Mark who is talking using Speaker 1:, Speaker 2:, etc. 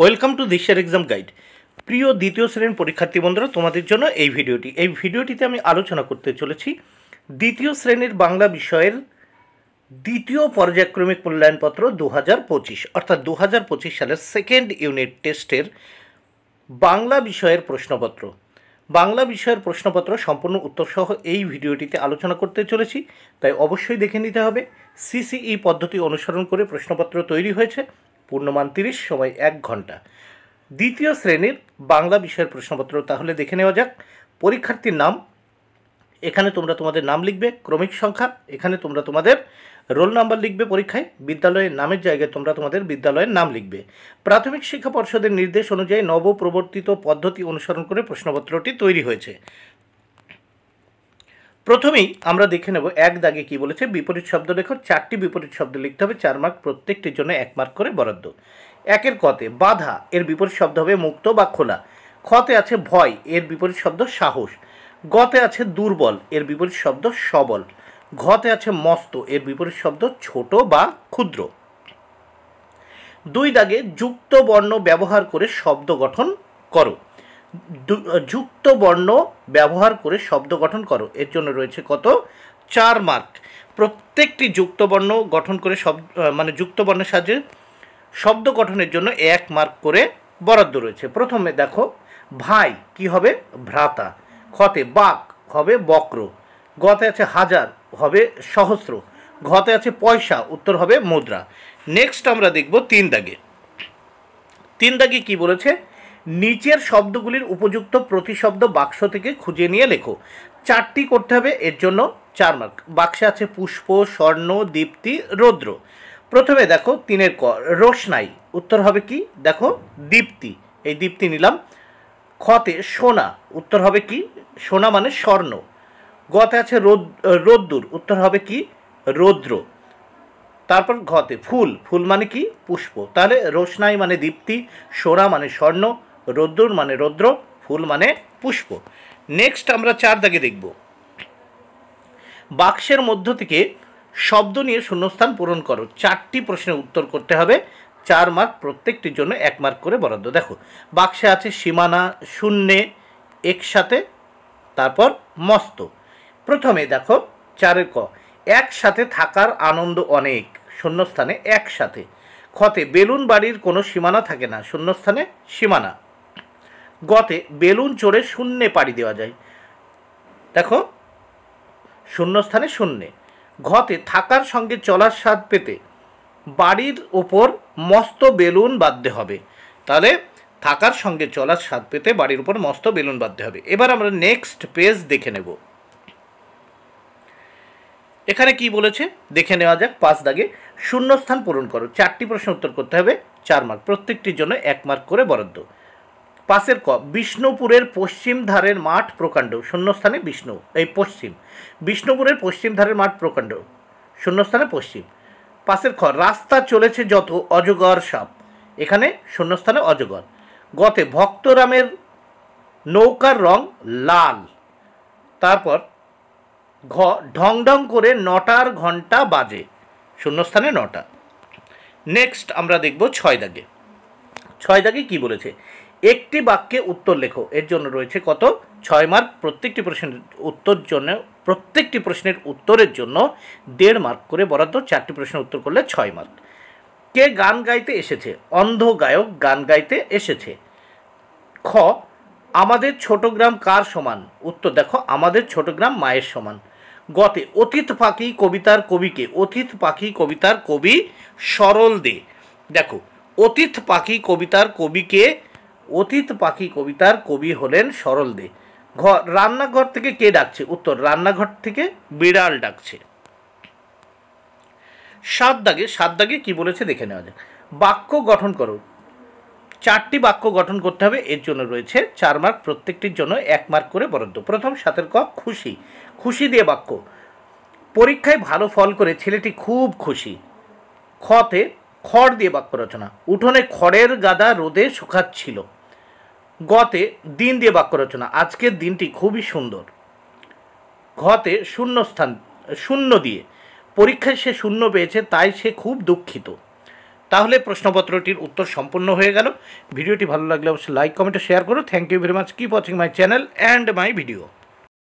Speaker 1: Welcome to দিশার exam guide. প্রিয় দ্বিতীয় শ্রেণীর পরীক্ষার্থী বন্ধুরা, তোমাদের জন্য এই ভিডিওটিতে আমি আলোচনা করতে চলেছি দ্বিতীয় শ্রেণীর বাংলা বিষয়ের দ্বিতীয় পর্যায়ক্রমিক মূল্যায়নপত্র 2025, অর্থাৎ 2025 সালের সেকেন্ড ইউনিট টেস্টের বাংলা বিষয়ের প্রশ্নপত্র। বাংলা বিষয়ের প্রশ্নপত্র সম্পূর্ণ উত্তরসহ এই ভিডিওটিতে আলোচনা করতে চলেছি, তাই অবশ্যই দেখে নিতে হবে। সিসিই পদ্ধতি অনুসরণ করে প্রশ্নপত্র তৈরি হয়েছে। পূর্ণমান 30, সময় 1 ঘন্টা। দ্বিতীয় শ্রেণীর বাংলা বিষয়ের প্রশ্নপত্র তাহলে দেখে নেওয়া যাক। পরীক্ষার্থীর নাম, এখানে তোমরা তোমাদের নাম লিখবে। ক্রমিক সংখ্যা, এখানে তোমরা তোমাদের রোল নাম্বার লিখবে। পরীক্ষায় বিদ্যালয়ের নামের জায়গায় তোমরা তোমাদের বিদ্যালয়ের নাম লিখবে। প্রাথমিক শিক্ষা পর্ষদের নির্দেশ অনুযায়ী নবপ্রবর্তিত পদ্ধতি অনুসরণ করে প্রশ্নপত্রটি তৈরি হয়েছে। প্রথমেই আমরা দেখে নেব 1 দাগে কি বলেছে। বিপরীত শব্দ লেখো। 4টি বিপরীত শব্দ লিখতে হবে, 4 মার্ক, প্রত্যেকটির জন্য 1 মার্ক করে বরাদ্দ। 1-এর কতে বাধা, এর বিপরীত শব্দ হবে মুক্ত বা খোলা। খতে আছে ভয়, এর বিপরীত শব্দ সাহস। গতে আছে দুর্বল, এর বিপরীত শব্দ সবল। ঘতে আছে মস্ত, এর বিপরীত শব্দ ছোট বা ক্ষুদ্র। 2 দাগে যুক্ত বর্ণ ব্যবহার করে শব্দ গঠন করো। যুক্ত বর্ণ ব্যবহার করে শব্দ গঠন করো, এর জন্য রয়েছে কত? 4 মার্ক। প্রত্যেকটি যুক্ত বর্ণ গঠন করে যুক্ত বর্ণের সাহায্যে শব্দ গঠনের জন্য 1 মার্ক করে বরাদ্দ রয়েছে। প্রথমে দেখো, ভাই কি হবে? ভ্রাতা। খতে বাক হবে বক্র। গতে আছে হাজার, হবে সহস্র। ঘতে আছে পয়সা, উত্তর হবে মুদ্রা। নেক্সট আমরা দেখব 3 দাগে। 3 দাগে কি বলেছে? নিচের শব্দগুলির উপযুক্ত প্রতিশব্দ বাক্স থেকে খুঁজে নিয়ে লেখো। 4টি করতে হবে, এর জন্য 4 মার্ক। বাক্সে আছে পুষ্প, স্বর্ণ, দীপ্তি, রৌদ্র। প্রথমে দেখো 3-এর ক, রোশনাই, উত্তর হবে কি? দেখো দীপ্তি, এই দীপ্তি নিলাম। খতে সোনা, উত্তর হবে কি? সোনা মানে স্বর্ণ। গতে আছে রোদ্দুর, উত্তর হবে কি? রৌদ্র। তারপর ঘতে ফুল, ফুল মানে কি? পুষ্প। তাহলে রোশনাই মানে দীপ্তি, সোনা মানে স্বর্ণ, রোদ্দুর মানে রৌদ্র, ফুল মানে পুষ্প। নেক্সট আমরা 4 দাগে দেখব। বাক্সের মধ্য থেকে শব্দ নিয়ে শূন্যস্থান পূরণ করো। 4টি প্রশ্নের উত্তর করতে হবে, 4 মার্ক, প্রত্যেকটির জন্য 1 মার্ক করে বরাদ্দ। দেখো, বাক্সে আছে সীমানা, শূন্যে, একসাথে, তারপর মস্ত। প্রথমে দেখো 4-এর ক, একসাথে থাকার আনন্দ অনেক, শূন্যস্থানে একসাথে। খতে বেলুন বাড়ির কোনো সীমানা থাকে না, শূন্যস্থানে সীমানা। গতে বেলুন চড়ে শূন্যে পাড়ি দেওয়া যায়, দেখো শূন্যস্থানে শূন্যে। ঘতে থাকার সঙ্গে চলার স্বাদ পেতে বাড়ির ওপর মস্ত বেলুন বাঁধতে হবে। তাহলে থাকার সঙ্গে চলার স্বাদ পেতে বাড়ির উপর মস্ত বেলুন বাঁধতে হবে। এবার আমরা নেক্সট পেজ দেখে নেব। এখানে কি বলেছে দেখে নেওয়া যাক। 5 দাগে শূন্যস্থান পূরণ করো। 4টি প্রশ্ন উত্তর করতে হবে, 4 মার্ক, প্রত্যেকটির জন্য 1 মার্ক করে বরাদ্দ। 5-এর ক, বিষ্ণুপুরের পশ্চিম ধারের মাঠ প্রকাণ্ড, শূন্যস্থানে বিষ্ণু, এই পশ্চিম। বিষ্ণুপুরের পশ্চিম ধারের মাঠ প্রকাণ্ড, শূন্যস্থানে পশ্চিম। 5-এর খ, রাস্তা চলেছে যত অজগর সাপ, এখানে শূন্যস্থানে অজগর। গতে ভক্তরামের নৌকার রং লাল। তারপর ঘ, ঢং ঢং করে 9টার ঘন্টা বাজে, শূন্যস্থানে 9টা। নেক্সট আমরা দেখব 6 দাগে। 6 দাগে কি বলেছে? একটি বাক্যে উত্তর লেখো, এর জন্য রয়েছে কত? 6 মার্ক। প্রত্যেকটি প্রশ্নের উত্তরের জন্য 1.5 মার্ক করে বরাদ্দ। 4টি প্রশ্নের উত্তর করলে 6 মার্ক। কে গান গাইতে এসেছে? অন্ধ গায়ক গান গাইতে এসেছে। খ, আমাদের ছোট গ্রাম কার সমান? উত্তর দেখো আমাদের ছোট গ্রাম মায়ের সমান। গতে অতীত পাখি কবিতার কবিকে, অতীত পাখি কবিতার কবি সরল দে। দেখো অতীত পাখি কবিতার কবিকে, অতীত পাখি কবিতার কবি হলেন সরল দে। ঘ, রান্নাঘর থেকে কে ডাকছে? উত্তর রান্নাঘর থেকে বিড়াল ডাকছে। 7 দাগে কি বলেছে দেখে নেওয়া যায়। বাক্য গঠন করো। 4টি বাক্য গঠন করতে হবে, এর জন্য রয়েছে 4 মার্ক, প্রত্যেকটির জন্য 1 মার্ক করে বরাদ্দ। প্রথম 7-এর ক, খুশি। খুশি দিয়ে বাক্য। পরীক্ষায় ভালো ফল করে ছেলেটি খুব খুশি। খতে খড় দিয়ে বাক্য রচনা। উঠোনে খড়ের গাদা রোদে শুকাচ্ছিল। গতে দিন দিয়ে বাক্য রচনা। আজকের দিনটি খুবই সুন্দর। ঘতে শূন্য দিয়ে, পরীক্ষায় সে শূন্য পেয়েছে তাই সে খুব দুঃখিত। তাহলে প্রশ্নপত্রটির উত্তর সম্পূর্ণ হয়ে গেল। ভিডিওটি ভালো লাগলে অবশ্যই লাইক কমেন্ট শেয়ার করো। Thank you very much. Keep watching my channel and my video.